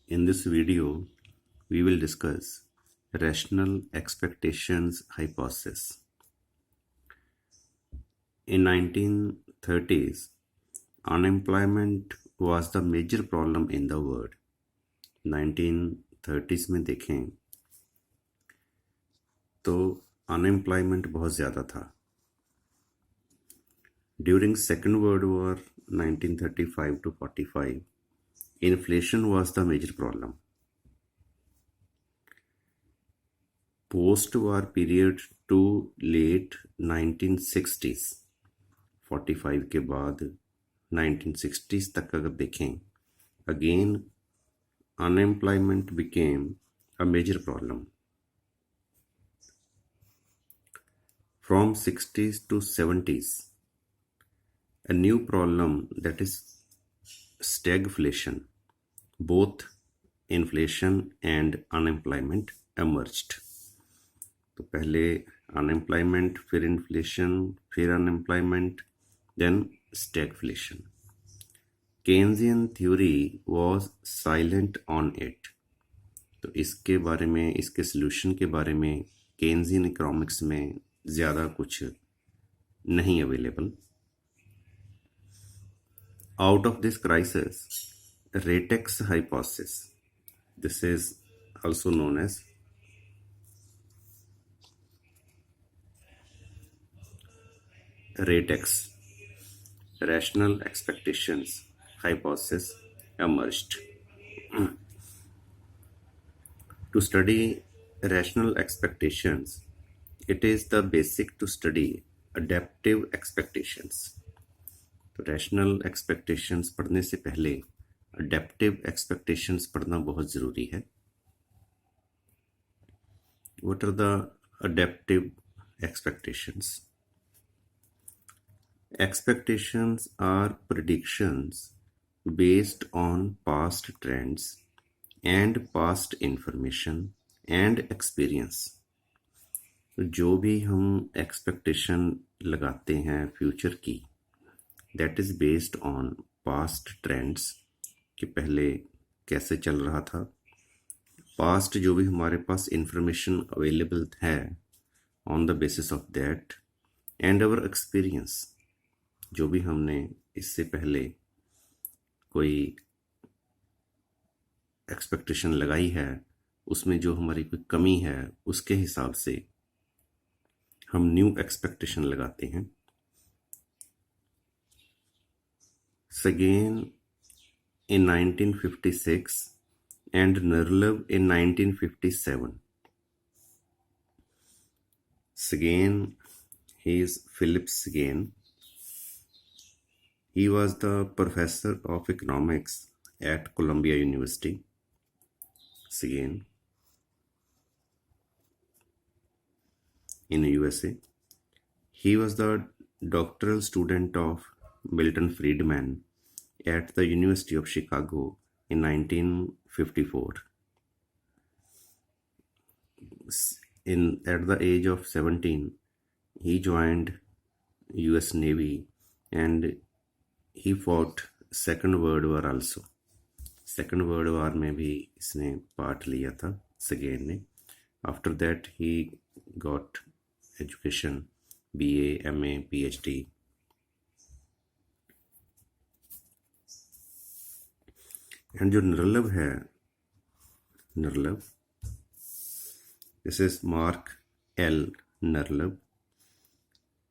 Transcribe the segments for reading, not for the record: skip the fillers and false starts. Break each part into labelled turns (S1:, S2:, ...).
S1: In this video, we will discuss rational expectations hypothesis. In 1930s, unemployment was the major problem in the world. 1930s में देखें तो unemployment बहुत ज़्यादा था. During Second World War 1935 to 45, inflation was the major problem. Post-war period to late 1960s, 45 के बाद 1960s तक अगर देखें, again unemployment became a major problem. From 60s to 70s, a new problem, that is stagflation, both inflation and unemployment emerged. तो पहले unemployment, फिर inflation, फिर unemployment, then stagflation. Keynesian theory was silent on it. तो इसके बारे में, इसके solution के बारे में Keynesian economics में ज़्यादा कुछ नहीं available. Out of this crisis, Ratex hypothesis, this is also known as Ratex, rational expectations hypothesis emerged. To study rational expectations, it is the basic to study adaptive expectations. तो rational expectations पढ़ने से पहले adaptive expectations पढ़ना बहुत ज़रूरी है. What are the adaptive expectations? Expectations are predictions based on past trends and past information and experience. जो भी हम एक्सपेक्टेशन लगाते हैं फ्यूचर की, that is based on past trends, कि पहले कैसे चल रहा था, past जो भी हमारे पास information available है, on the basis of that, and our experience, जो भी हमने इससे पहले कोई expectation लगाई है, उसमें जो हमारी कोई कमी है, उसके हिसाब से हम न्यू एक्सपेक्टेशन लगाते हैं. Sagan in 1956 and Nerlev in 1957. Sagan, he is Philip Sagan. He was the professor of economics at Columbia University. Sagan in USA. He was the doctoral student of Milton Friedman at the University of Chicago in 1954. At the age of 17, he joined US Navy and he fought Second World War also. Second World War में भी इसने part लिया था Sagan ने. After that he got education, BA, MA, PhD. And जो Nerlev है, Nerlev, this is Mark L. Nerlev.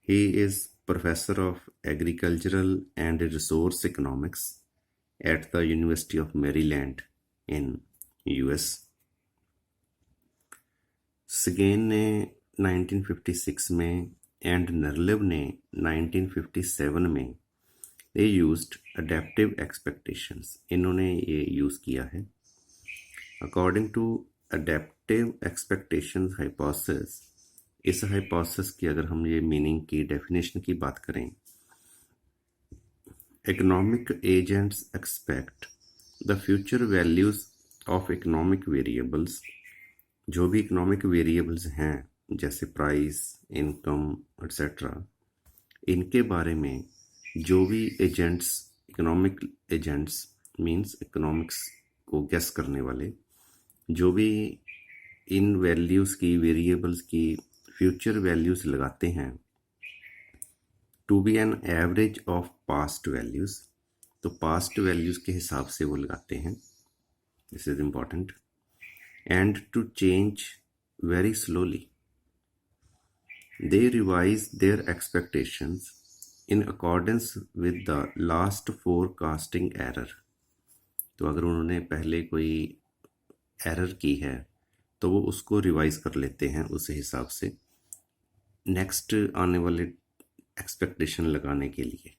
S1: He is professor of agricultural and resource economics at the University of Maryland in US. Sagan ने 1956 में and Nerlev ने 1957 में they used adaptive expectations. इन्होंने ये use किया है. According to adaptive expectations hypothesis, इस hypothesis की अगर हम ये meaning की definition की बात करें, economic agents expect the future values of economic variables. जो भी economic variables हैं, जैसे price, income, etc., इनके बारे में जो भी agents, economic agents means economics को गेस करने वाले जो भी इन वैल्यूज़ की, वेरिएबल्स की फ्यूचर वैल्यूज़ लगाते हैं, to be an average of past values, तो पास्ट वैल्यूज़ के हिसाब से वो लगाते हैं, this is important, and to change very slowly, they revise their expectations in accordance with the last forecasting error। तो अगर उन्होंने पहले कोई एरर की है तो वो उसको रिवाइज कर लेते हैं उस हिसाब से नेक्स्ट आने वाले एक्सपेक्टेशन लगाने के लिए।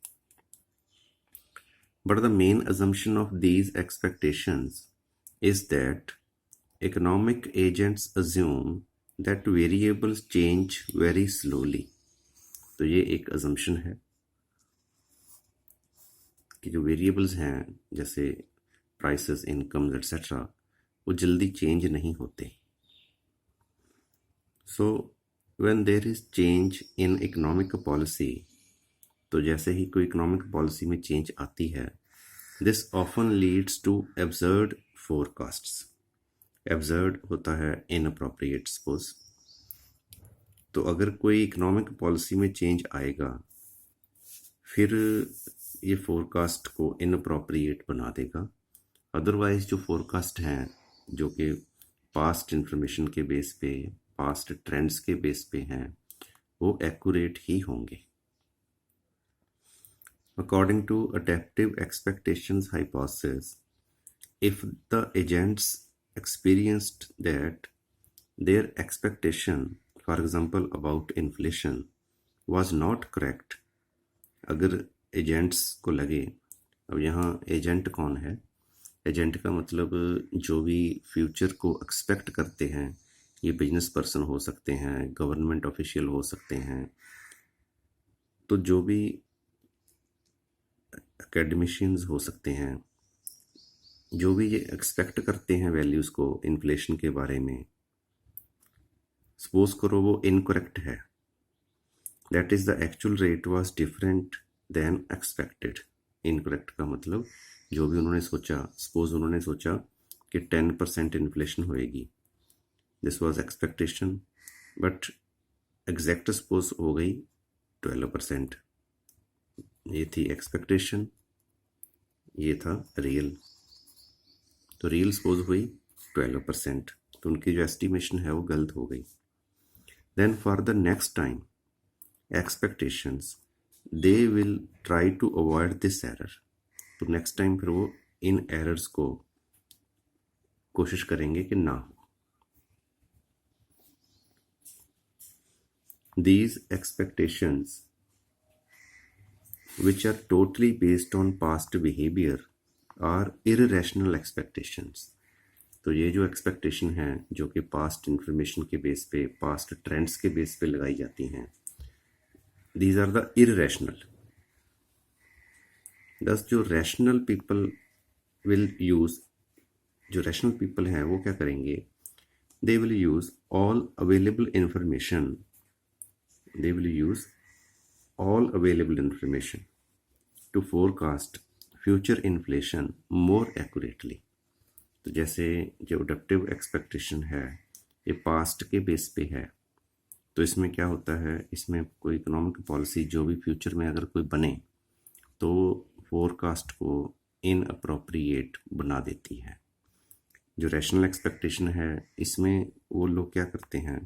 S1: But the main assumption of these expectations is that economic agents assume that variables change very slowly। तो ये एक assumption है कि जो वेरिएबल्स हैं जैसे प्राइसेस, इनकम्स एट्सेट्रा, वो जल्दी चेंज नहीं होते। So when there is change in economic policy, तो जैसे ही कोई इकोनॉमिक पॉलिसी में चेंज आती है, this often leads to absurd forecasts. Absurd होता है इनअप्रोप्रिएट सपोज। तो अगर कोई इकोनॉमिक पॉलिसी में चेंज आएगा फिर ये फोरकास्ट को इनअप्रोप्रिएट बना देगा। अदरवाइज जो फोरकास्ट हैं जो कि पास्ट इंफॉर्मेशन के बेस पे, पास्ट ट्रेंड्स के बेस पे हैं, वो एक्यूरेट ही होंगे। According to adaptive expectations hypothesis, if the agents experienced that their expectation, for example about inflation, was not correct, अगर एजेंट्स को लगे, अब यहाँ एजेंट कौन है? एजेंट का मतलब जो भी फ्यूचर को एक्सपेक्ट करते हैं, ये बिजनेस पर्सन हो सकते हैं, गवर्नमेंट ऑफिशियल हो सकते हैं, तो जो भी एकेडमिशियंस हो सकते हैं, जो भी ये एक्सपेक्ट करते हैं वैल्यूज़ को इन्फ्लेशन के बारे में, सपोज करो वो इनकरेक्ट है, that is the actual rate was different then expected. Incorrect का मतलब जो भी उन्होंने सोचा, सपोज उन्होंने सोचा कि 10% इन्फ्लेशन होएगी, this was expectation, but exact suppose हो गई 12%। ये थी एक्सपेक्टेशन, ये था रियल, तो रियल सपोज हुई 12%, तो उनकी जो एस्टिमेशन है वो गलत हो गई। Then for the next time expectations, they will try to avoid this error. तो नेक्स्ट टाइम फिर वो इन एरर्स को कोशिश करेंगे कि ना हो। These expectations, which are totally based on past behavior, are irrational expectations। तो ये जो एक्सपेक्टेशन है जो कि पास्ट इंफॉर्मेशन के बेस पे, पास्ट ट्रेंड्स के बेस पे लगाई जाती हैं, these are the irrational। दस जो रैशनल पीपल विल यूज, जो रैशनल पीपल हैं वो क्या करेंगे? They will use all available information, they will use all available information to forecast future inflation more accurately। तो जैसे जो अडैप्टिव एक्सपेक्टेशन है ये पास्ट के बेस पे है, तो इसमें क्या होता है, इसमें कोई इकोनॉमिक पॉलिसी जो भी फ्यूचर में अगर कोई बने तो फोरकास्ट को इनअप्रोप्रिएट बना देती है। जो रैशनल एक्सपेक्टेशन है इसमें वो लोग क्या करते हैं,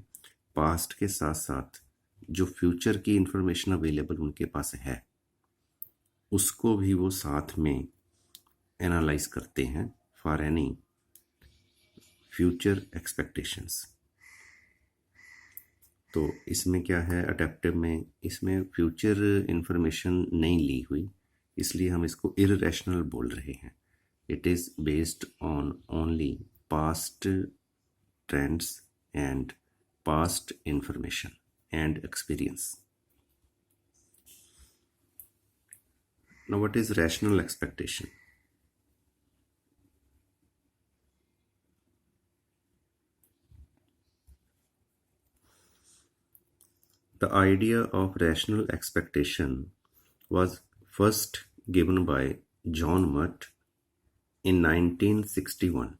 S1: पास्ट के साथ साथ जो फ्यूचर की इंफॉर्मेशन अवेलेबल उनके पास है उसको भी वो साथ में एनालाइज करते हैं फॉर एनी फ्यूचर एक्सपेक्टेशंस। तो इसमें क्या है, अडैप्टिव में इसमें फ्यूचर इंफॉर्मेशन नहीं ली हुई, इसलिए हम इसको इररेशनल बोल रहे हैं। It is based on only past trends and past information and experience. Now what is rational expectation? The idea of rational expectation was first given by John Mutt in 1961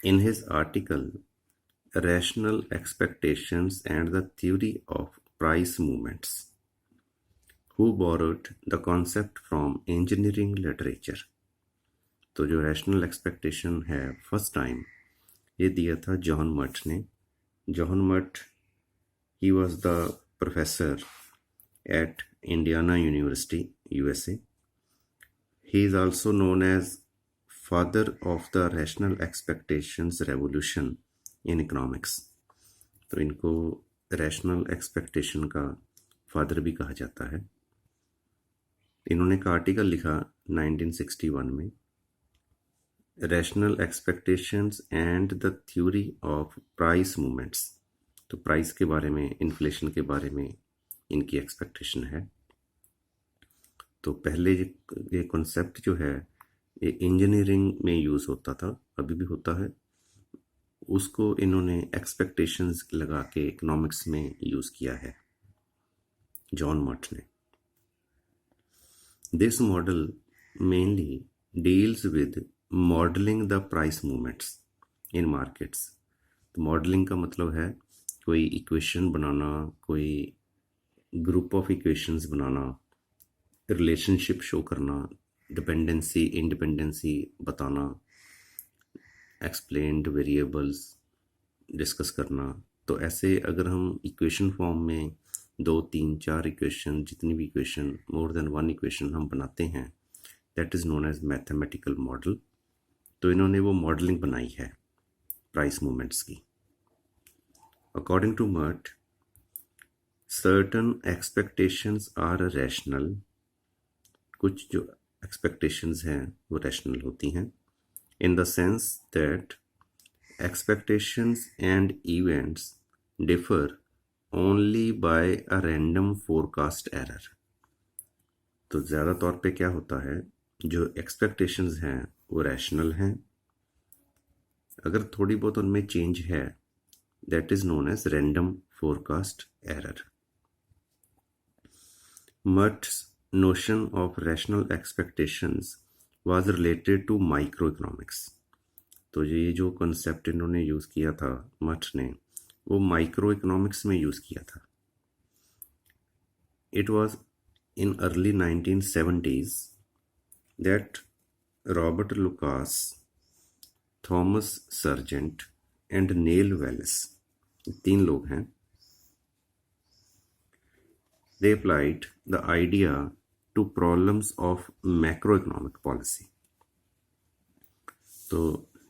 S1: in his article Rational Expectations and the Theory of Price Movements, who borrowed the concept from engineering literature. तो जो rational expectation है first time ये दिया था John मट ने. John मट he was the professor at Indiana University, USA. He is also known as father of the rational expectations revolution in economics. तो इनको रैशनल एक्सपेक्टेशन का फादर भी कहा जाता है. इन्होंने एक आर्टिकल लिखा 1961 में, rational expectations and the theory of price movements. तो प्राइस के बारे में, इन्फ्लेशन के बारे में इनकी एक्सपेक्टेशन है. तो पहले ये कॉन्सेप्ट जो है ये इंजीनियरिंग में यूज़ होता था, अभी भी होता है. उसको इन्होंने एक्सपेक्टेशंस लगा के इकोनॉमिक्स में यूज़ किया है जॉन मट ने. This model mainly deals with modelling the price movements in markets. तो मॉडलिंग का मतलब है कोई इक्वेशन बनाना, कोई group of equations banana, relationship show करना, डिपेंडेंसी इंडिपेंडेंसी बताना, एक्सप्लेन्ड वेरिएबल्स डिस्कस करना. तो ऐसे अगर हम इक्वेशन फॉर्म में 2, 3, 4 इक्वेशन, जितनी भी equation, more than one equation हम बनाते हैं, that is known as mathematical model. तो इन्होंने वो मॉडलिंग बनाई है प्राइस मूवमेंट्स की. According to Muth, certain expectations are rational. कुछ जो एक्सपेक्टेशंस हैं वो रैशनल होती हैं, in the sense that expectations and events differ only by a random forecast error. तो ज़्यादा तौर पे क्या होता है, जो एक्सपेक्टेशंस हैं वो रैशनल हैं, अगर थोड़ी बहुत उनमें चेंज है that is known as random forecast error. Muth's notion of rational expectations was related to microeconomics. तो ये जो कॉन्सेप्ट इन्होंने यूज़ किया था मट ने, वो माइक्रो इकोनॉमिक्स में यूज़ किया था. It was in early 1970s that Robert Lucas, Thomas Sargent and Neil Wallace, 3 लोग हैं, they applied the idea to problems of macroeconomic policy. तो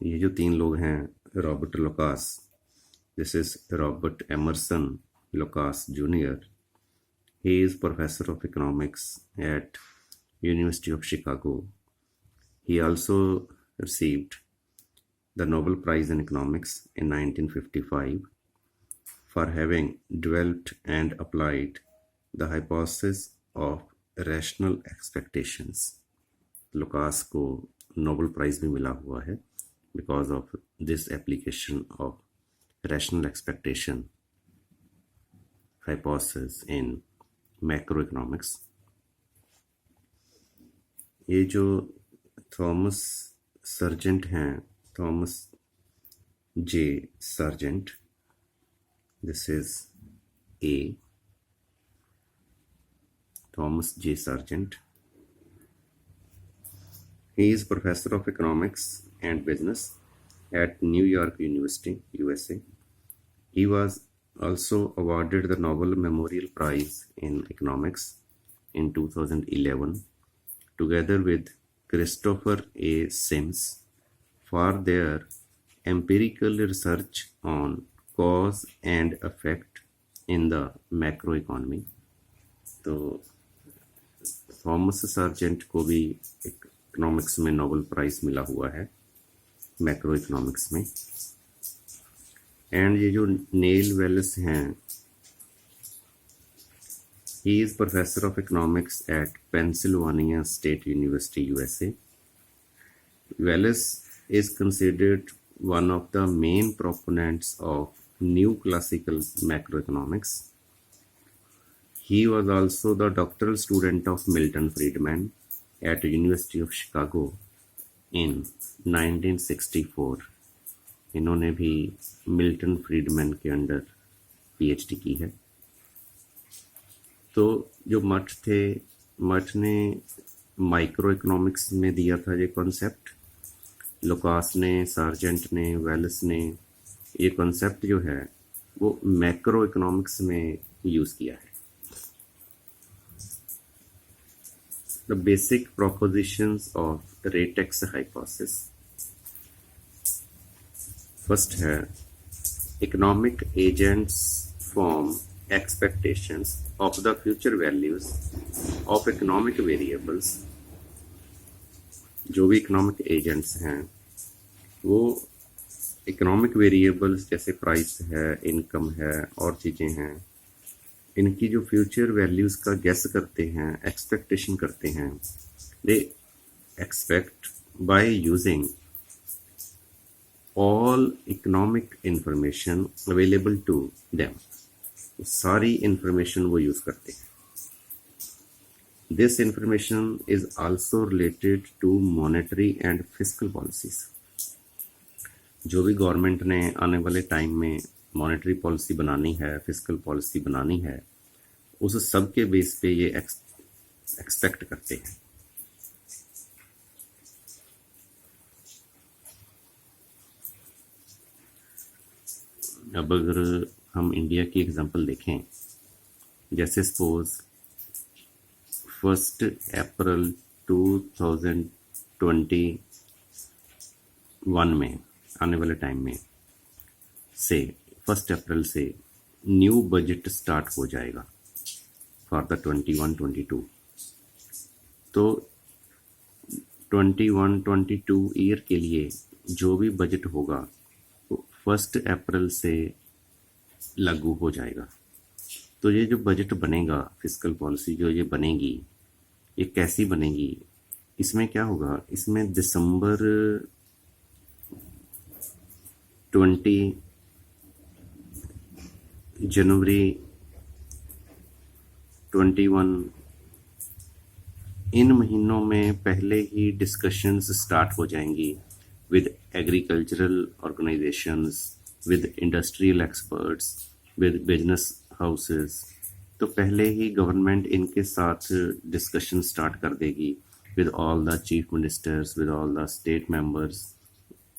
S1: ये जो 3 लोग हैं, Robert Lucas, this is Robert Emerson Lucas junior. He is professor of economics at university of Chicago. He also received the Nobel Prize in Economics in 1955 for having developed and applied the hypothesis of rational expectations. Lucas को Nobel prize भी मिला हुआ है because of this application of rational expectation hypothesis in macro economics. ये जो Thomas sergeant हैं, Thomas J sergeant, this is a, Thomas J. Sargent. He is professor of economics and business at New York University, USA. He was also awarded the Nobel Memorial Prize in Economics in 2011, together with Christopher A. Sims, for their empirical research on cause and effect in the macroeconomy. तो Thomas sergeant को भी economics में Nobel prize मिला हुआ है, macro economics में. And ये जो नेल वेल्स हैं, he is professor of economics at Pennsylvania State University, USA. Wallace is considered one of the main proponents of new classical macro economics. He was also the doctoral student of Milton Friedman, at University of Chicago in 1964। इन्होंने भी Milton Friedman के under PhD की है। तो जो मठ थे, मठ ने माइक्रो इकोनॉमिक्स में दिया था ये कॉन्सेप्ट, लुकास ने, सार्जेंट ने, वेल्स ने ये कॉन्सेप्ट जो है वो मैक्रो इकोनॉमिक्स में यूज़ किया है। The basic propositions of ratex hypothesis. First है, economic agents form expectations of the future values of economic variables। जो भी इकोनॉमिक एजेंट्स हैं वो इकोनॉमिक वेरिएबल्स जैसे प्राइस है, इनकम है और चीज़ें हैं, इनकी जो फ्यूचर वैल्यूज़ का गेस करते हैं, एक्सपेक्टेशन करते हैं। They expect by using all economic information available to them. सारी इंफॉर्मेशन वो यूज़ करते हैं। This information is also related to monetary and fiscal policies. जो भी गवर्नमेंट ने आने वाले टाइम में मॉनेटरी पॉलिसी बनानी है, फिस्कल पॉलिसी बनानी है, उस सब के बेस पे ये एक्सपेक्ट करते हैं। अब अगर हम इंडिया की एग्जांपल देखें, जैसे सपोज 1 अप्रैल 2021 में आने वाले टाइम में से 1 अप्रैल से न्यू बजट स्टार्ट हो जाएगा फॉर द 21-22। तो 21-22 ईयर के लिए जो भी बजट होगा वो 1 अप्रैल से लागू हो जाएगा। तो ये जो बजट बनेगा, फिस्कल पॉलिसी जो ये बनेगी, ये कैसी बनेगी, इसमें क्या होगा, इसमें दिसंबर 20, जनवरी 21, इन महीनों में पहले ही डिस्कशंस स्टार्ट हो जाएंगी with agricultural organisations, with industrial experts, with business houses. तो पहले ही गवर्नमेंट इनके साथ डिस्कशन स्टार्ट कर देगी with all the chief ministers, with all the state members,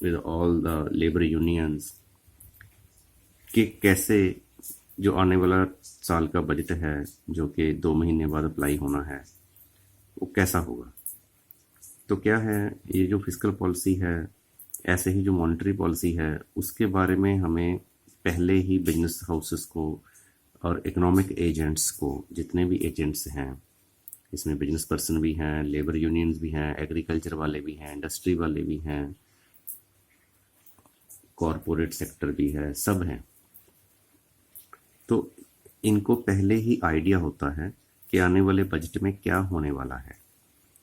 S1: with all the labour unions, कि कैसे जो आने वाला साल का बजट है जो कि 2 महीने बाद अप्लाई होना है वो कैसा होगा। तो क्या है, ये जो फिस्कल पॉलिसी है, ऐसे ही जो मॉनेटरी पॉलिसी है, उसके बारे में हमें पहले ही बिजनेस हाउसेस को और इकोनॉमिक एजेंट्स को, जितने भी एजेंट्स हैं, इसमें बिजनेस पर्सन भी हैं, लेबर यूनियंस भी हैं, एग्रीकल्चर वाले भी हैं, इंडस्ट्री वाले भी हैं, कॉरपोरेट सेक्टर भी है, सब हैं। तो इनको पहले ही आइडिया होता है कि आने वाले बजट में क्या होने वाला है।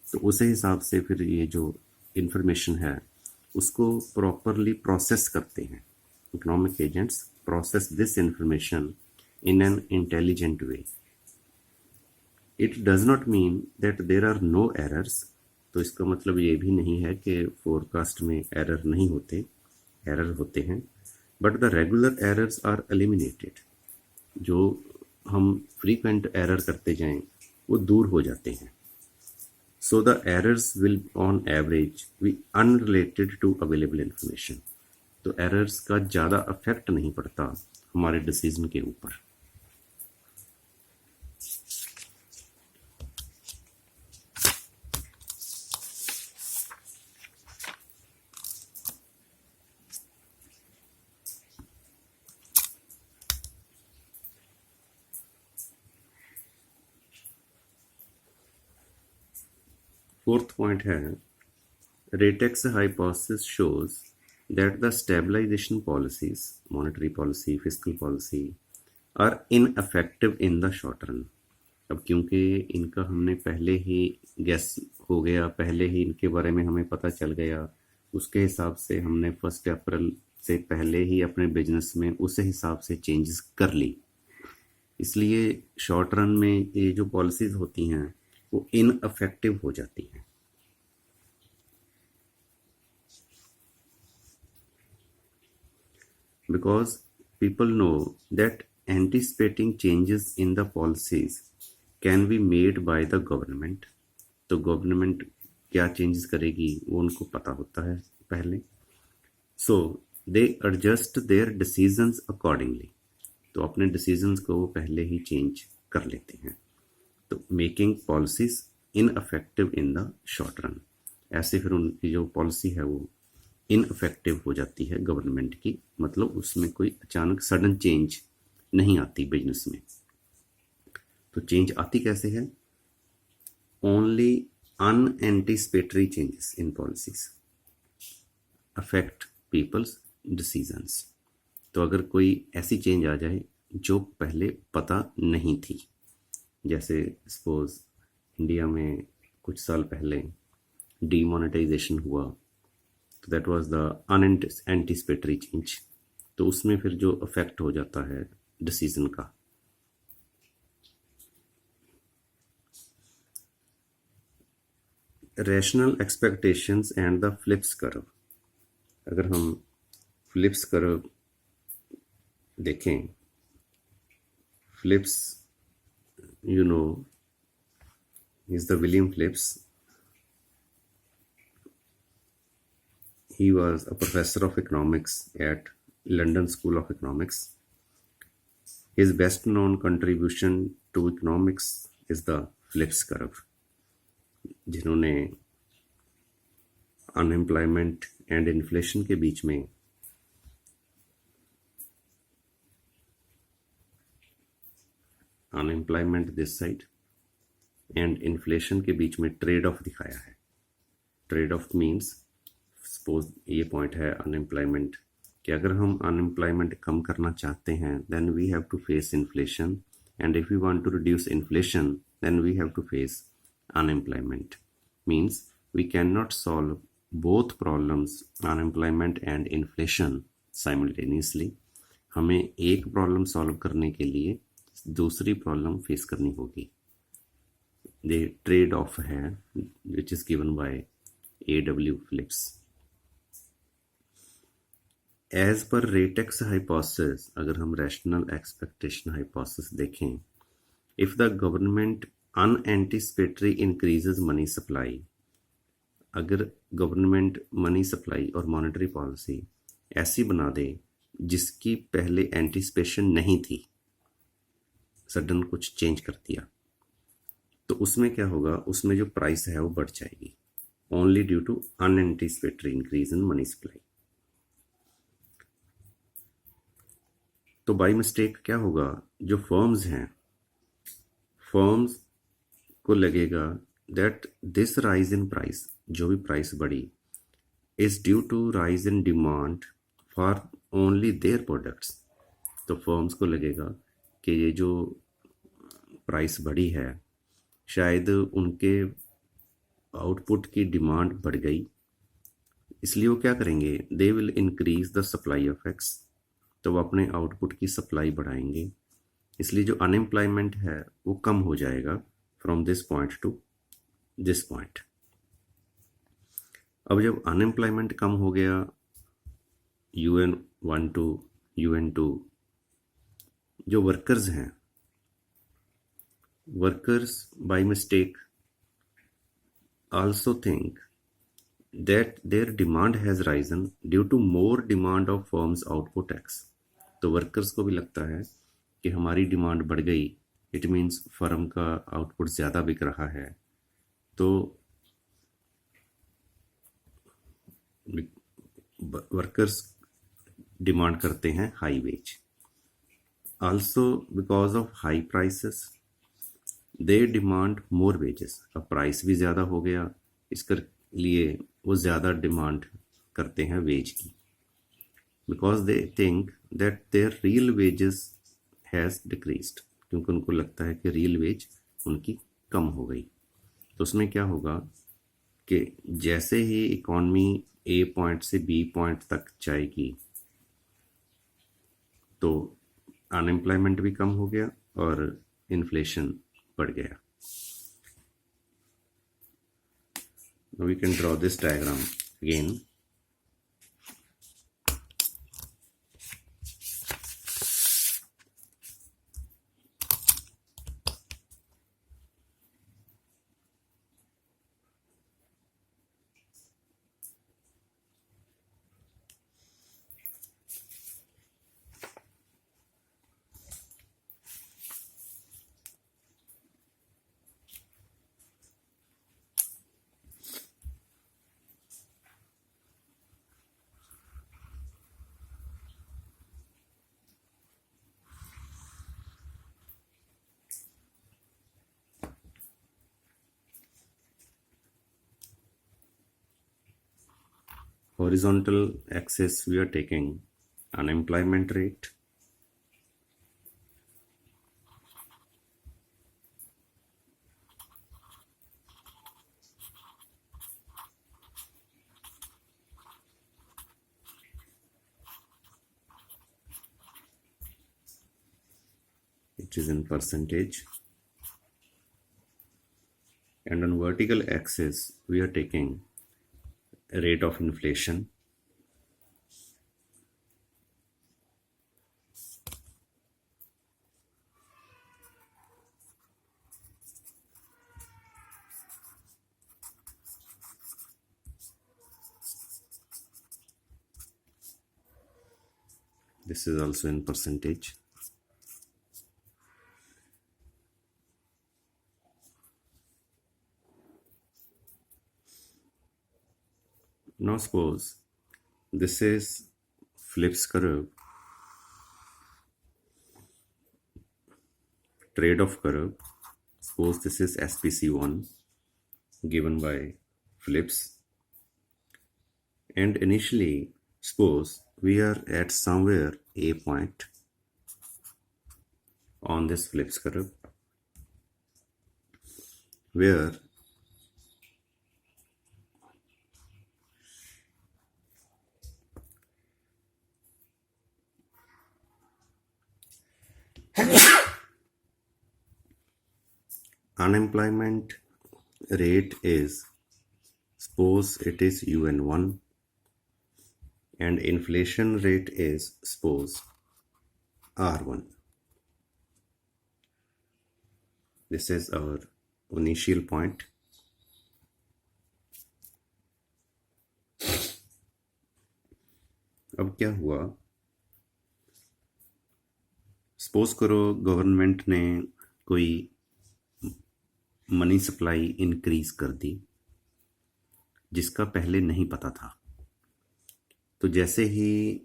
S1: तो उसी हिसाब से फिर ये जो इन्फॉर्मेशन है उसको प्रॉपरली प्रोसेस करते हैं। Economic agents process this information in an intelligent way. It does not mean that there are no errors। तो इसका मतलब ये भी नहीं है कि फोरकास्ट में एरर नहीं होते, एरर होते हैं, but the regular errors are eliminated. जो हम फ्रीक्वेंट एरर करते जाएं वो दूर हो जाते हैं। So the errors will on average be unrelated to available information. तो एरर्स का ज़्यादा अफेक्ट नहीं पड़ता हमारे डिसीजन के ऊपर। फोर्थ पॉइंट है, ratex hypothesis shows that the stabilisation policies, monetary policy, fiscal policy, are ineffective in the short run. अब क्योंकि इनका हमने पहले ही गेस हो गया, पहले ही इनके बारे में हमें पता चल गया, उसके हिसाब से हमने 1 अप्रैल से पहले ही अपने बिजनेस में उस हिसाब से चेंजेस कर ली। इसलिए शॉर्ट रन में ये जो पॉलिसीज़ होती हैं वो इनअफेक्टिव हो जाती हैं। because people know that anticipating changes in the policies can be made by the government. तो गवर्नमेंट क्या चेंजेस करेगी वो उनको पता होता है पहले. सो दे एडजस्ट देयर डिसीजंस अकॉर्डिंगली. तो अपने डिसीजंस को वो पहले ही चेंज कर लेते हैं. तो making policies ineffective in the short run. ऐसे फिर उनकी जो पॉलिसी है वो इनअफेक्टिव हो जाती है गवर्नमेंट की. मतलब उसमें कोई अचानक सडन चेंज नहीं आती बिजनेस में. तो चेंज आती कैसे है? Only unanticipatory changes in policies affect people's decisions. तो अगर कोई ऐसी चेंज आ जाए जो पहले पता नहीं थी, जैसे सपोज इंडिया में कुछ साल पहले डीमोनेटाइजेशन हुआ, तो दैट वाज द अनएंटिसिपेटरी चेंज. तो उसमें फिर जो अफेक्ट हो जाता है डिसीजन का. Rational expectations and the Phillips curve. अगर हम फ्लिप्स कर्व देखें, Phillips you know is the William Phillips. He was a professor of economics at London School of Economics. His best known contribution to economics is the Phillips curve, जिन्होंने unemployment and inflation के बीच में unemployment this side and inflation के बीच में trade off दिखाया है. Trade off means suppose ये पॉइंट है अनएम्प्लॉयमेंट, कि अगर हम अनएम्प्लॉयमेंट कम करना चाहते हैं then we have to face inflation, and if we want to reduce inflation then we have to face unemployment. Means we can not solve both problems unemployment and inflation simultaneously. हमें एक problem solve करने के लिए दूसरी problem face करनी होगी. The trade off है which is given by A.W. Phillips. As per ratex hypothesis, अगर हम रैशनल एक्सपेक्टेशन हाइपोथेसिस देखें, if the government unanticipatory increases money supply, अगर गवर्नमेंट मनी सप्लाई और मॉनेटरी पॉलिसी ऐसी बना दे जिसकी पहले एंटिसिपेशन नहीं थी, सडन कुछ चेंज कर दिया, तो उसमें क्या होगा? उसमें जो प्राइस है वो बढ़ जाएगी, only due to unanticipatory increase in money supply. तो बाय मिस्टेक क्या होगा? जो फर्म्स हैं, फर्म्स को लगेगा that this rise in price, जो भी प्राइस बढ़ी, is due to rise in demand for only their products. तो फर्म्स को लगेगा कि ये जो प्राइस बढ़ी है शायद उनके आउटपुट की डिमांड बढ़ गई, इसलिए वो क्या करेंगे? They will increase the supply of x. तो वो अपने आउटपुट की सप्लाई बढ़ाएंगे, इसलिए जो अनएम्प्लॉयमेंट है वो कम हो जाएगा from this point two this point. अब जब अनएम्प्लॉयमेंट कम हो गया, UN1 टू UN2, जो वर्कर्स हैं, workers by mistake also think that their demand has risen due to more demand of firms output X. तो वर्कर्स को भी लगता है कि हमारी डिमांड बढ़ गई, इट मीन्स फर्म का आउटपुट ज़्यादा बिक रहा है, तो वर्कर्स डिमांड करते हैं high wage. Also because of high prices they demand more wages. अब प्राइस भी ज़्यादा हो गया, इसके लिए वो ज़्यादा डिमांड करते हैं वेज की, because they think that there real wages has decreased, क्योंकि उनको लगता है कि रियल वेज उनकी कम हो गई. तो उसमें क्या होगा कि जैसे ही इकॉनमी A पॉइंट से B पॉइंट तक जाएगी तो अनएम्प्लॉयमेंट भी कम हो गया और इन्फ्लेशन बढ़ गया. Now we can draw this diagram again. horizontal axis we are taking unemployment rate, which is in percentage, and on vertical axis we are taking rate of inflation, this is also in percentage. Now suppose this is Phillips curve, trade-off curve. Suppose this is SPC1 given by Phillips, and initially suppose we are at somewhere A point on this Phillips curve where unemployment rate is, suppose it is UN1, and inflation rate is, suppose, R1. This is our initial point. अब क्या हुआ, suppose करो government ने कोई money supply increase कर दी जिसका पहले नहीं पता था। तो जैसे ही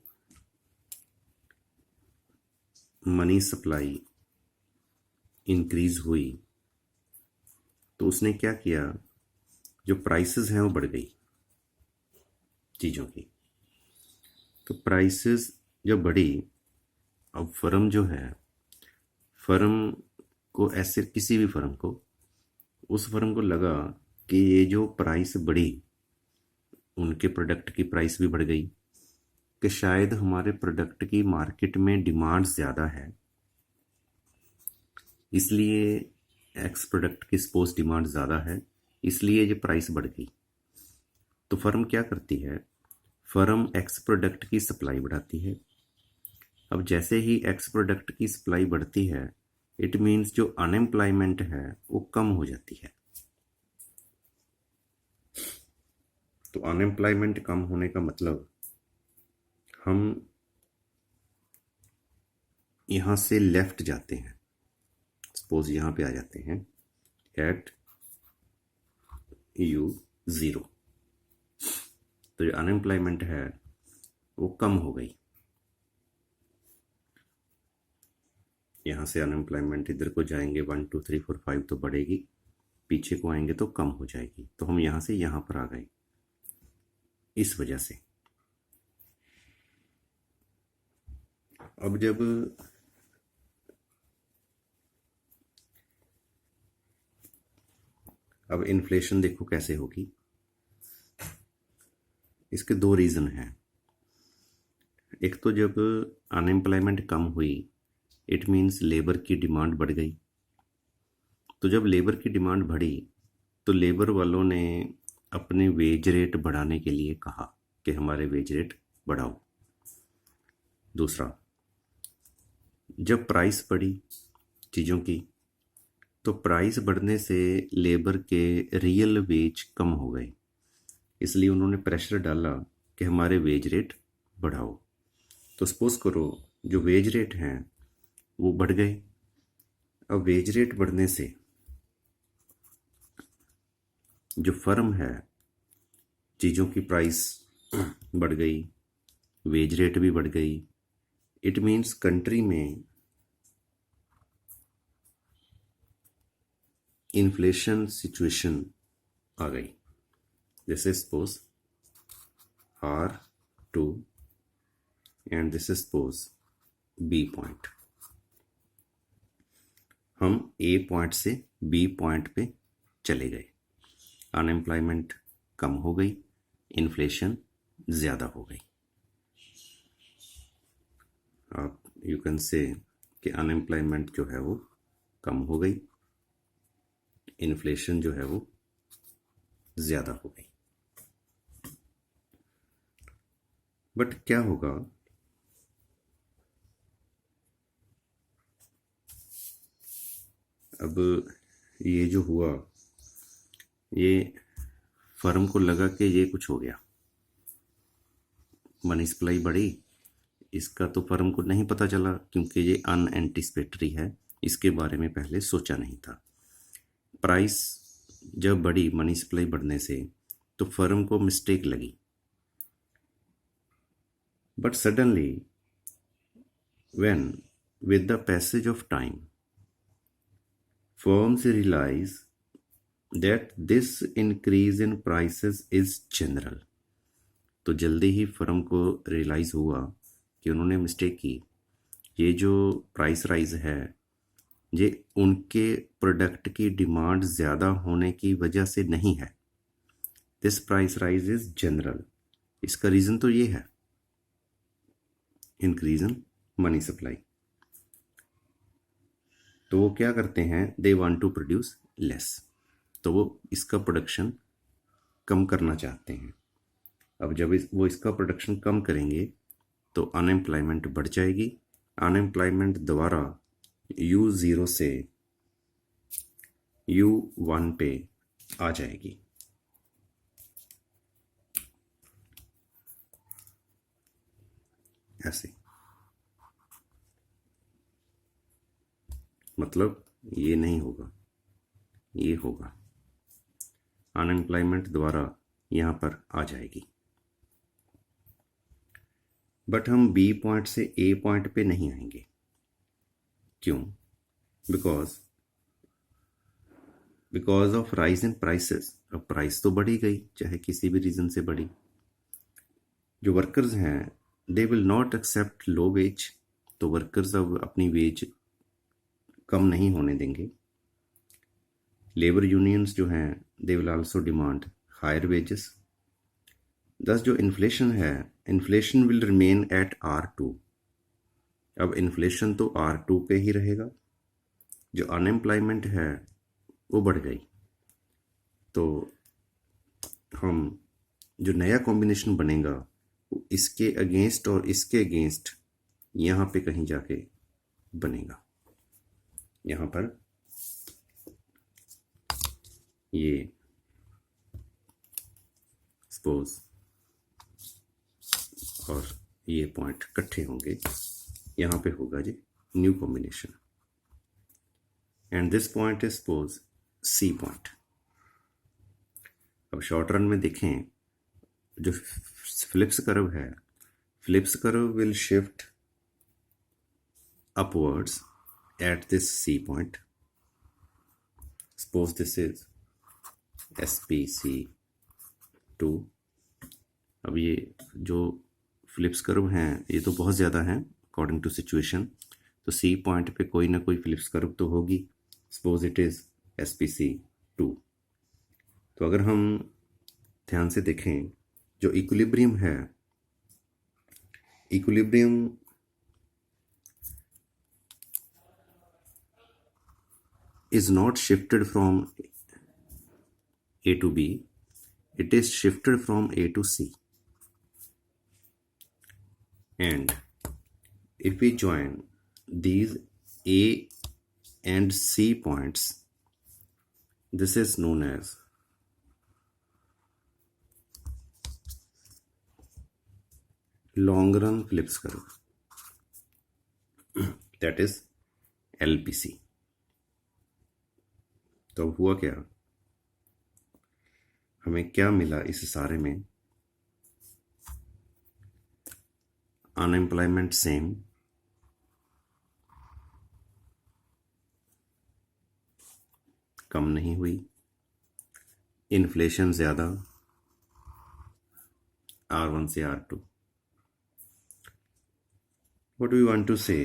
S1: मनी सप्लाई इंक्रीज हुई तो उसने क्या किया, जो प्राइसेस हैं वो बढ़ गई चीज़ों की। तो प्राइसेस जब बढ़ी, अब फर्म जो है, फर्म को ऐसे किसी भी फर्म को, उस फर्म को लगा कि ये जो प्राइस बढ़ी, उनके प्रोडक्ट की प्राइस भी बढ़ गई, कि शायद हमारे प्रोडक्ट की मार्केट में डिमांड ज़्यादा है, इसलिए एक्स प्रोडक्ट की सपोज डिमांड ज़्यादा है, इसलिए ये प्राइस बढ़ गई। तो फर्म क्या करती है, फर्म एक्स प्रोडक्ट की सप्लाई बढ़ाती है। अब जैसे ही एक्स प्रोडक्ट की सप्लाई बढ़ती है, इट मीन्स जो अनएम्प्लॉयमेंट है वो कम हो जाती है। तो अनएम्प्लॉयमेंट कम होने का मतलब, हम यहाँ से लेफ्ट जाते हैं, सपोज यहाँ पे आ जाते हैं एट U0, तो जो अनएम्प्लॉयमेंट है वो कम हो गई। यहाँ से अनएम्प्लॉयमेंट इधर को जाएंगे 1 2 3 4 5 तो बढ़ेगी, पीछे को आएंगे तो कम हो जाएगी। तो हम यहाँ से यहाँ पर आ गए इस वजह से। अब जब अब इन्फ्लेशन देखो कैसे होगी, इसके दो रीज़न हैं। एक तो जब अनएम्प्लॉयमेंट कम हुई, इट मीन्स लेबर की डिमांड बढ़ गई। तो जब लेबर की डिमांड बढ़ी तो लेबर वालों ने अपने वेज रेट बढ़ाने के लिए कहा कि हमारे वेज रेट बढ़ाओ। दूसरा, जब प्राइस बढ़ी चीज़ों की, तो प्राइस बढ़ने से लेबर के रियल वेज कम हो गए, इसलिए उन्होंने प्रेशर डाला कि हमारे वेज रेट बढ़ाओ। तो सपोज करो जो वेज रेट हैं वो बढ़ गए। अब वेज रेट बढ़ने से जो फर्म है, चीज़ों की प्राइस बढ़ गई, वेज रेट भी बढ़ गई, इट मीन्स कंट्री में इन्फ्लेशन सिचुएशन आ गई। जैसे suppose R2 and this is suppose B point. हम A पॉइंट से B पॉइंट पे चले गए, अनएम्प्लॉयमेंट कम हो गई, इन्फ्लेशन ज़्यादा हो गई। आप यू कैन से कि अनएम्प्लॉयमेंट जो है वो कम हो गई, इन्फ्लेशन जो है वो ज़्यादा हो गई। बट क्या होगा अब, ये जो हुआ, ये फर्म को लगा कि ये कुछ हो गया, मनी सप्लाई बढ़ी, इसका तो फर्म को नहीं पता चला क्योंकि ये अनएंटिसिपेटरी है, इसके बारे में पहले सोचा नहीं था। प्राइस जब बढ़ी मनी सप्लाई बढ़ने से तो फर्म को मिस्टेक लगी, but suddenly when with the passage of time firms realize that this increase in prices is general। तो जल्दी ही फर्म को रियलाइज़ हुआ कि उन्होंने मिस्टेक की, ये जो प्राइस राइज है ये उनके प्रोडक्ट की डिमांड ज़्यादा होने की वजह से नहीं है। This price rise is general. इसका रीज़न तो ये है, इंक्रीज इन मनी सप्लाई। तो वो क्या करते हैं, they want to produce less, तो वो इसका प्रोडक्शन कम करना चाहते हैं। अब जब वो इसका प्रोडक्शन कम करेंगे तो अनएम्प्लॉयमेंट बढ़ जाएगी, अनएम्प्लॉयमेंट दोबारा U0 से U1 पे आ जाएगी। ऐसे मतलब ये नहीं होगा, ये होगा, अनएम्प्लॉयमेंट दोबारा यहाँ पर आ जाएगी। बट हम B पॉइंट से A पॉइंट पे नहीं आएंगे। क्यों? Because of rise in prices. अब प्राइस तो बढ़ी गई, चाहे किसी भी रीज़न से बढ़ी। जो वर्कर्स हैं they will not accept low wage, तो वर्कर्स अब अपनी वेज कम नहीं होने देंगे। लेबर यूनियंस जो हैं they will also demand higher wages. Thus जो इन्फ्लेशन है, inflation will remain at R2। अब इन्फ्लेशन तो R2 पे ही रहेगा, जो अनएम्प्लॉयमेंट है वो बढ़ गई, तो हम जो नया कॉम्बिनेशन बनेगा वो इसके अगेंस्ट और इसके अगेंस्ट यहाँ पे कहीं जाके बनेगा। यहाँ पर ये सपोज और ये पॉइंट इकट्ठे होंगे, यहाँ पे होगा जी new combination, and this point is suppose C point. अब शॉर्ट रन में देखें, जो फिलिप्स कर्व है, Phillips curve will shift upwards at this C point। Suppose this is SPC2। अब ये जो फिलिप्स कर्व हैं ये तो बहुत ज़्यादा हैं अकॉर्डिंग टू सिचुएशन, तो C पॉइंट पे कोई ना कोई फिलिप्स कर्व तो होगी। Suppose it is SPC2। तो अगर हम ध्यान से देखें, जो इक्विलिब्रियम है, equilibrium is not shifted from A to B, it is shifted from A to C। And if we join these A and C points, this is known as long run Phillips curve, that is LPC। तो हुआ क्या, हमें क्या मिला इस सारे में, unemployment same, कम नहीं हुई, इन्फ्लेशन ज़्यादा, R1 से R2। What we want to से,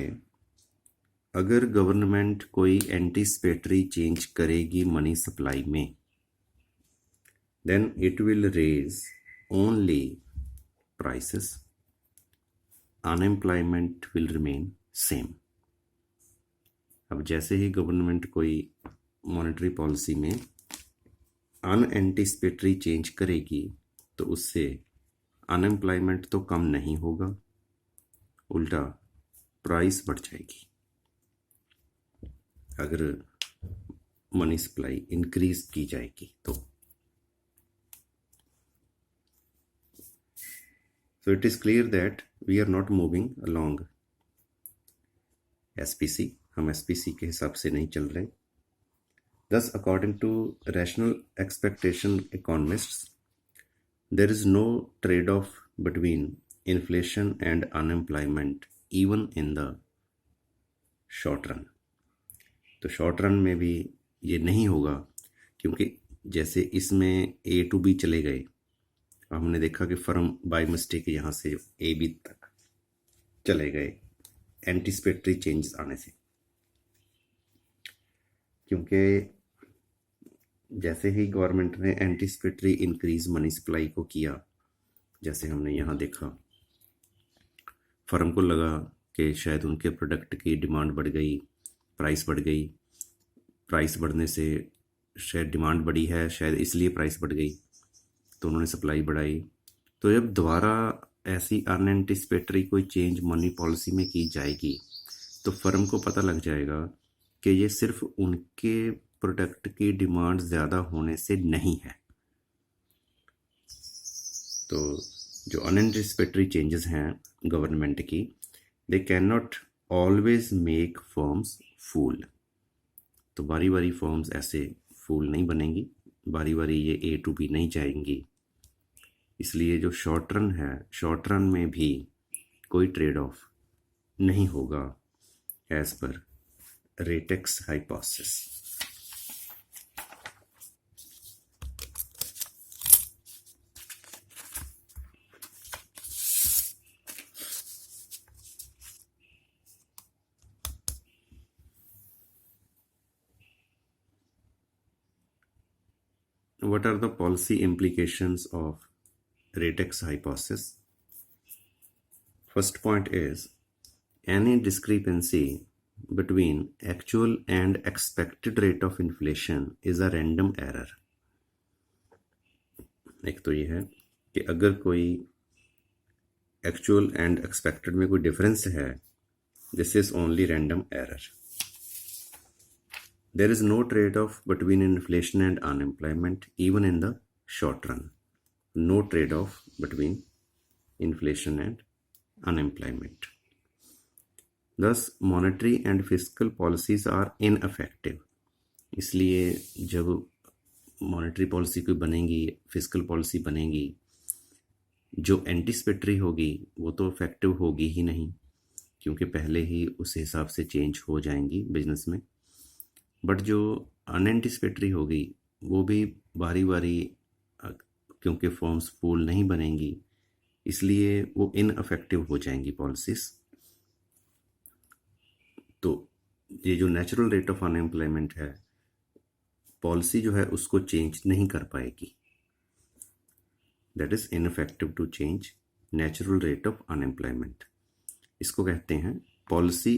S1: अगर गवर्नमेंट कोई एंटीसिपेटरी चेंज करेगी मनी सप्लाई में, then it will raise only prices, unemployment will remain same. अब जैसे ही गवर्नमेंट कोई मॉनेटरी पॉलिसी में अनएंटीसिपेटरी चेंज करेगी तो उससे अनएम्प्लॉयमेंट तो कम नहीं होगा, उल्टा प्राइस बढ़ जाएगी अगर मनी सप्लाई इंक्रीज की जाएगी तो। So it is clear that we are not moving along SPC, हम एसपीसी के हिसाब से नहीं चल रहे। Thus, according to rational expectation economists, there is no trade-off between inflation and unemployment even in the short run. तो short run में भी ये नहीं होगा, क्योंकि जैसे इसमें A to B चले गए, हमने देखा कि फर्म बाय मिस्टेक यहाँ से AB तक चले गए एंटीसिपेटरी चेंजेस आने से, क्योंकि जैसे ही गवर्नमेंट ने एंटीसिपेटरी इंक्रीज मनी सप्लाई को किया, जैसे हमने यहाँ देखा, फर्म को लगा कि शायद उनके प्रोडक्ट की डिमांड बढ़ गई, प्राइस बढ़ गई, प्राइस बढ़ने से शायद डिमांड बढ़ी है, शायद इसलिए प्राइस बढ़ गई, तो उन्होंने सप्लाई बढ़ाई। तो जब दोबारा ऐसी अनएंटीसिपेटरी कोई चेंज मनी पॉलिसी में की जाएगी तो फर्म को पता लग जाएगा कि ये सिर्फ उनके प्रोडक्ट की डिमांड ज़्यादा होने से नहीं है। तो जो अनएंटीसिपेटरी चेंजेस हैं गवर्नमेंट की, they can not always make firms fool. तो बारी बारी फर्म्स ऐसे फूल नहीं बनेंगी, बारी बारी ये A to B नहीं जाएंगी। इसलिए जो शॉर्ट रन है, शॉर्ट रन में भी कोई ट्रेड ऑफ नहीं होगा as per ratex hypothesis. What are the policy implications of Ratex hypothesis? First point is, any discrepancy between actual and expected rate of inflation is a random error. एक तो ये है कि अगर कोई एक्चुअल एंड एक्सपेक्टेड में कोई difference है, this is only random error. There is no trade-off between inflation and unemployment even in the short run. No trade-off between inflation and unemployment. Thus, monetary and fiscal policies are ineffective. इसलिए जब monetary policy कोई बनेगी, fiscal policy बनेगी, जो anticipatory होगी वो तो effective होगी ही नहीं, क्योंकि पहले ही उस हिसाब से चेंज हो जाएंगी बिजनेस में। बट जो अनएंटिसिपेटरी होगी वो भी बारी बारी, क्योंकि फॉर्म्स पूल नहीं बनेंगी, इसलिए वो इनअफेक्टिव हो जाएंगी पॉलिसीज। तो ये जो नेचुरल रेट ऑफ अनएम्प्लॉयमेंट है, पॉलिसी जो है उसको चेंज नहीं कर पाएगी। That is ineffective to change natural rate of unemployment. इसको कहते हैं पॉलिसी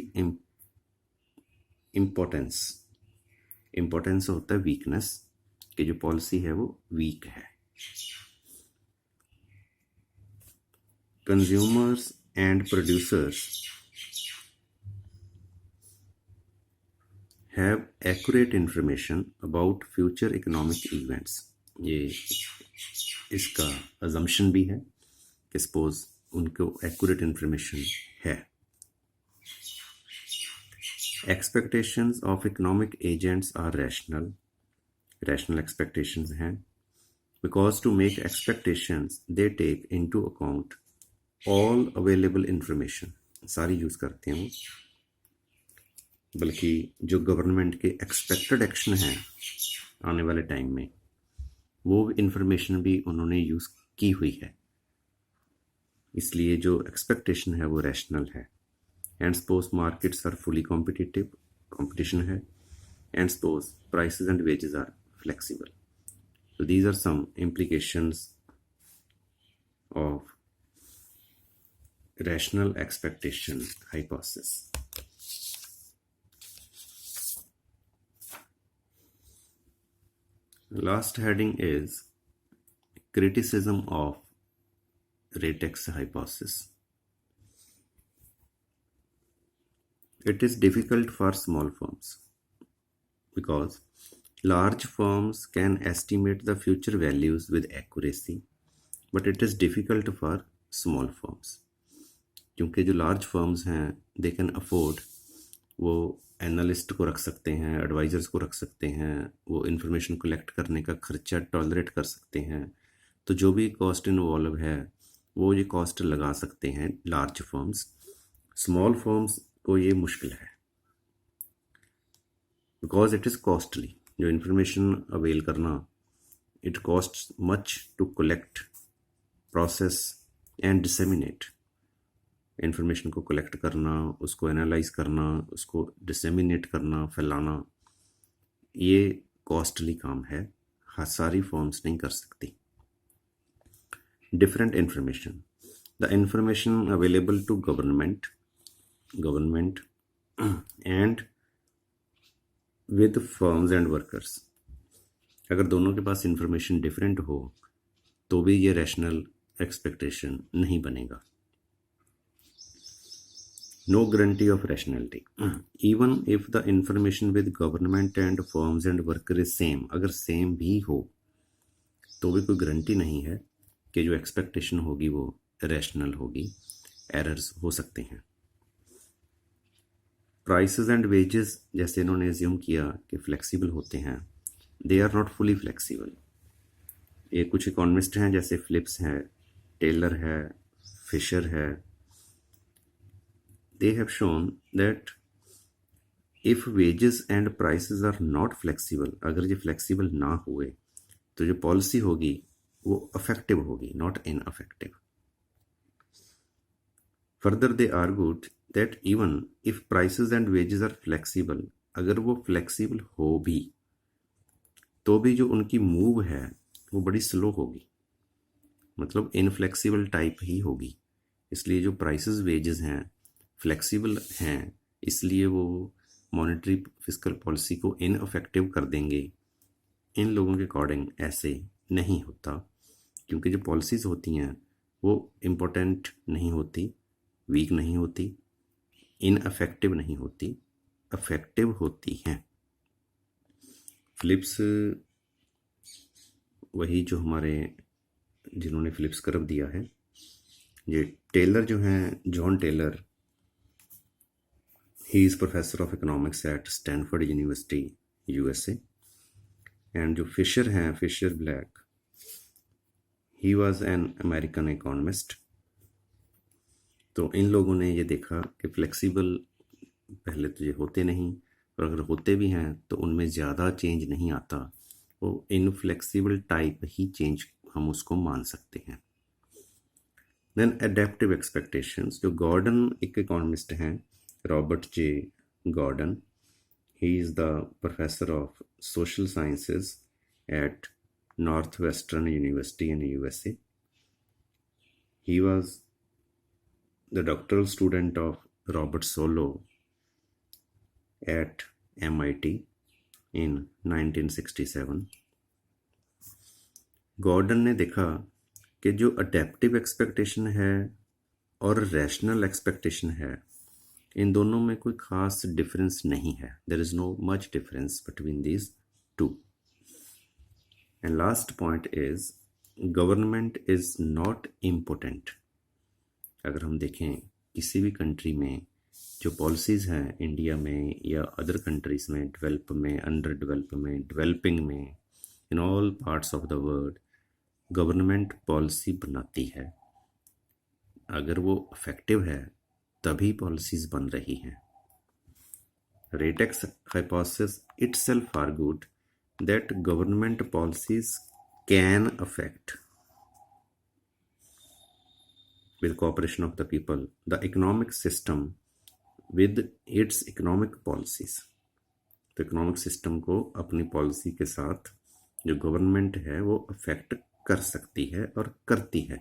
S1: इम्पोर्टेंस। इम्पोर्टेंस होता है वीकनेस, कि जो पॉलिसी है वो वीक है। Consumers and producers have accurate information about future economic events. ये इसका अजम्पशन भी है कि सपोज उनको एक्यूरेट इंफॉर्मेशन है। Expectations of economic agents are rational. Rational expectations हैं, because to make expectations they take into account all available information. सारी use करते हैं वो, बल्कि जो गवर्नमेंट के एक्सपेक्टेड एक्शन है आने वाले टाइम में, वो इंफॉर्मेशन भी उन्होंने यूज की हुई है। इसलिए जो एक्सपेक्टेशन है वो रैशनल है। And suppose markets are fully competitive, competition है। And suppose prices and wages are flexible. So these are some implications of rational expectation hypothesis. Last heading is criticism of Ratex hypothesis. It is difficult for small firms because large firms can estimate the future values with accuracy, but it is difficult for small firms. क्योंकि जो large firms हैं they can afford, वो analyst को रख सकते हैं, advisers को रख सकते हैं, वो इंफॉर्मेशन कलेक्ट करने का खर्चा टॉलरेट कर सकते हैं। तो जो भी कॉस्ट इन्वॉल्व है वो ये कॉस्ट लगा सकते हैं लार्ज फर्म्स। स्मॉल फर्म्स को ये मुश्किल है बिकॉज इट इज़ कॉस्टली। जो इन्फॉर्मेशन अवेल करना, it cost much to collect, process and disseminate. Information को कलेक्ट करना, उसको एनालाइज करना, उसको डिसेमिनेट करना, फैलाना, ये कॉस्टली काम है, सारी फॉर्म्स नहीं कर सकती। Different information, the information available to government and with firms and workers. अगर दोनों के पास इंफॉर्मेशन डिफरेंट हो तो भी ये रैशनल एक्सपेक्टेशन नहीं बनेगा। No guarantee of rationality. Even if the information with government and firms and worker is same, अगर सेम भी हो तो भी कोई गारंटी नहीं है कि जो एक्सपेक्टेशन होगी वो रैशनल होगी, एरर्स हो सकते हैं। प्राइसेस एंड वेजेस जैसे इन्होंने एज्यूम किया कि फ्लेक्सिबल होते हैं, they are not fully flexible. ये कुछ इकोनॉमिस्ट हैं जैसे फिलिप्स है, टेलर है, फिशर है। They have shown that if wages and prices are not flexible, अगर ये flexible ना हुए तो जो पॉलिसी होगी वो effective होगी, not ineffective. Further they argued that even if prices and wages are flexible, अगर वो flexible हो भी तो भी जो उनकी मूव है वो बड़ी स्लो होगी, मतलब इनफ्लेक्सिबल टाइप ही होगी। इसलिए जो प्राइसेस वेजेस हैं फ्लेक्सिबल हैं, इसलिए वो मॉनेटरी फिस्कल पॉलिसी को इनअफेक्टिव कर देंगे। इन लोगों के अकॉर्डिंग ऐसे नहीं होता, क्योंकि जो पॉलिसीज़ होती हैं वो इम्पोर्टेंट नहीं होती, वीक नहीं होती, इनअफेक्टिव नहीं होती, अफेक्टिव होती हैं। फिलिप्स वही जो हमारे जिन्होंने फिलिप्स कर्व दिया है, ये टेलर जो हैं, John Taylor, he is professor of economics at Stanford University, USA. And जो फिशर हैं, Fischer Black, he was an American economist. तो इन लोगों ने ये देखा कि फ्लेक्सिबल पहले तो ये होते नहीं, और अगर होते भी हैं तो उनमें ज़्यादा चेंज नहीं आता, वो इनफ्लेक्सिबल टाइप ही चेंज हम उसको मान सकते हैं। देन एडेप्टिव एक्सपेक्टेशंस, जो गॉर्डन एक इकोनॉमिस्ट हैं, Robert J. Gordon. He is the professor of social sciences at Northwestern University in USA. He was the doctoral student of Robert Solow at MIT in 1967. Gordon ने देखा कि जो adaptive expectation है और rational expectation है, इन दोनों में कोई खास डिफरेंस नहीं है। There is no much difference between these two. And last point is government is not important. अगर हम देखें किसी भी कंट्री में जो पॉलिसीज़ हैं, इंडिया में या अदर कंट्रीज़ में, डेवलप में, अंडर डेवलप में, डेवलपिंग में, in all parts of the world government policy बनाती है। अगर वो इफेक्टिव है तभी पॉलिसीज बन रही हैं। रेटेक्स hypothesis itself argued that government policies can affect with cooperation of the people, the economic system with its economic policies. तो इकोनॉमिक सिस्टम को अपनी पॉलिसी के साथ जो गवर्नमेंट है वो अफेक्ट कर सकती है और करती है.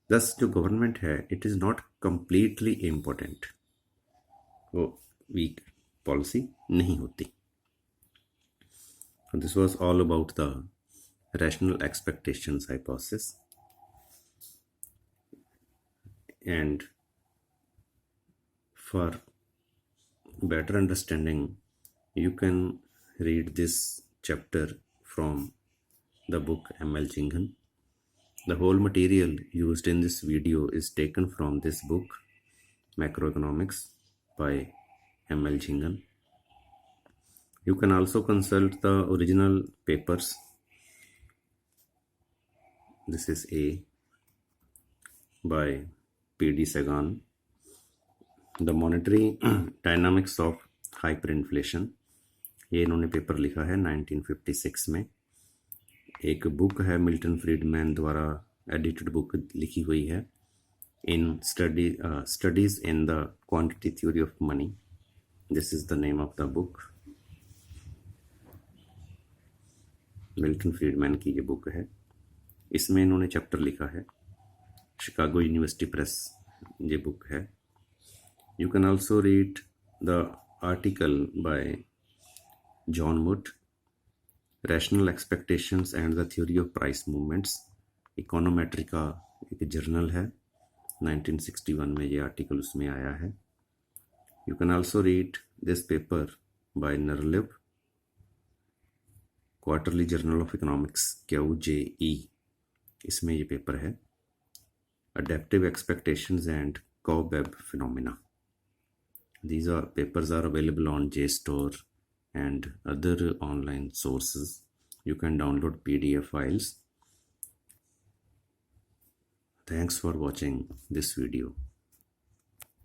S1: दस जो गवर्नमेंट है it is not completely important, वो वीक पॉलिसी नहीं होती. So this was all about the rational expectations hypothesis. And for better understanding, you can read this chapter from the book M.L. Jhingan. The whole material used in this video is taken from this book, Macroeconomics by M.L. Jhingan. You can also consult the original papers. This is A by P.D. Sagan. The Monetary Dynamics of Hyperinflation. ये इन्होंने paper लिखा है 1956 में. एक book है Milton Friedman द्वारा edited book लिखी हुई है in studies in the quantity theory of money. This is the name of the book. Milton Friedman की ये बुक है. इसमें इन्होंने चैप्टर लिखा है. शिकागो यूनिवर्सिटी प्रेस ये बुक है. You can also read the article by John Wood, rational expectations and the theory of price movements. Econometrica का एक जर्नल है, 1961 में ये आर्टिकल उसमें आया है. You can also read this paper by Nerlove, quarterly journal of economics QJE. इसमें ये पेपर है. Adaptive expectations and cobweb phenomena. These papers are available on JSTOR and other online sources. You can download PDF files. Thanks for watching this video.